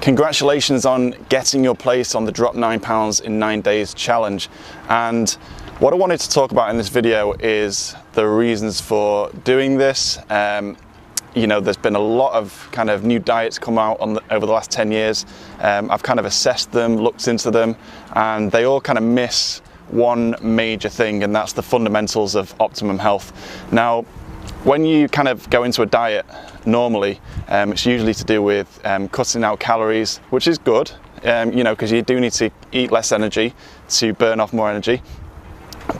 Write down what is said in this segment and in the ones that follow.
Congratulations on getting your place on the Drop 9 Pounds in 9 Days challenge. And what I wanted to talk about in this video is the reasons for doing this. You know, there's been a lot of kind of new diets come out over the last 10 years. I've kind of assessed them, looked into them, and they all kind of miss one major thing, and that's the fundamentals of optimum health. Now, when you kind of go into a diet, normally it's usually to do with cutting out calories, which is good, you know, because you do need to eat less energy to burn off more energy.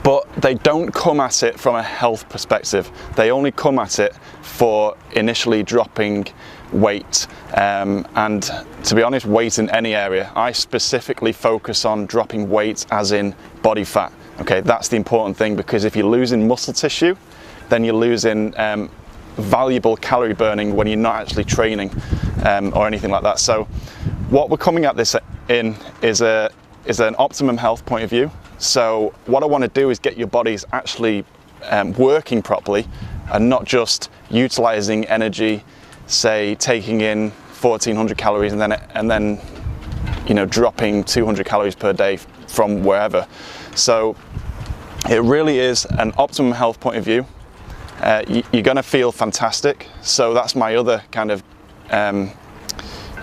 But they don't come at it from a health perspective. They only come at it for initially dropping weight. And to be honest, weight in any area. I specifically focus on dropping weight as in body fat. Okay, that's the important thing, because if you're losing muscle tissue, then you're losing valuable calorie burning when you're not actually training or anything like that. So what we're coming at this in is an optimum health point of view. So what I want to do is get your bodies actually working properly and not just utilizing energy, say taking in 1400 calories and then you know, dropping 200 calories per day from wherever. So it really is an optimum health point of view. You're going to feel fantastic. So that's my other kind of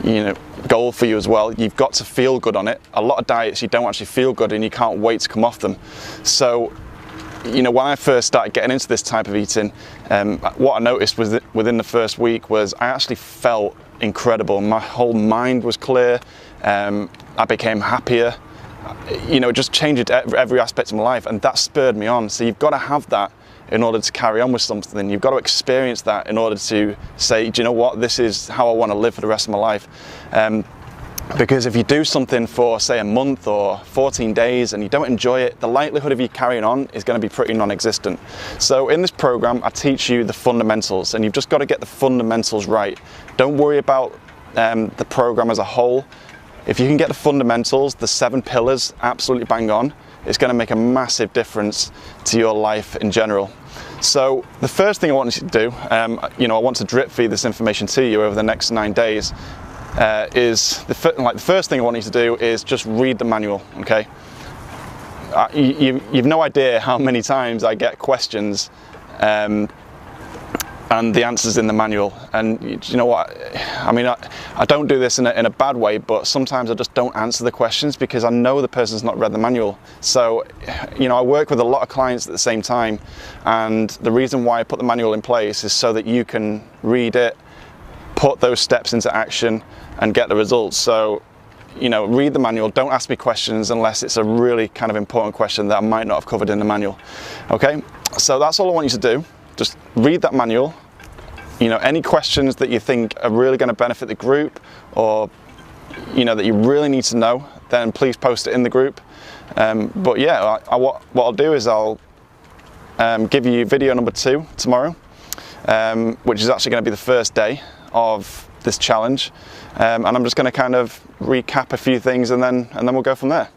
you know, goal for you as well. You've got to feel good on it. A lot of diets you don't actually feel good and you can't wait to come off them. So, you know, when I first started getting into this type of eating, what I noticed was that within the first week was I actually felt incredible. My whole mind was clear. I became happier. You know, it just changed every aspect of my life, and that spurred me on. So you've got to have that in order to carry on with something. You've got to experience that in order to say, do you know what, this is how I want to live for the rest of my life. Because if you do something for, say, a month or 14 days and you don't enjoy it, the likelihood of you carrying on is going to be pretty non-existent. So in this program, I teach you the fundamentals, and you've just got to get the fundamentals right. Don't worry about the program as a whole. If you can get the fundamentals, the 7 pillars, absolutely bang on, it's going to make a massive difference to your life in general. So the first thing I want you to do, you know, I want to drip feed this information to you over the next 9 days, is the first thing I want you to do is just read the manual. Okay, you've no idea how many times I get questions and the answers in the manual. And you know what, I mean, I don't do this in a bad way, but sometimes I just don't answer the questions because I know the person's not read the manual. So, you know, I work with a lot of clients at the same time, and the reason why I put the manual in place is so that you can read it, put those steps into action and get the results. So, you know, read the manual. Don't ask me questions unless it's a really kind of important question that I might not have covered in the manual. Okay, so that's all I want you to do. Just read that manual. You know, any questions that you think are really going to benefit the group, or you know that you really need to know, then please post it in the group. But yeah, what I'll do is I'll give you video number 2 tomorrow, which is actually going to be the first day of this challenge, and I'm just going to kind of recap a few things, and then we'll go from there.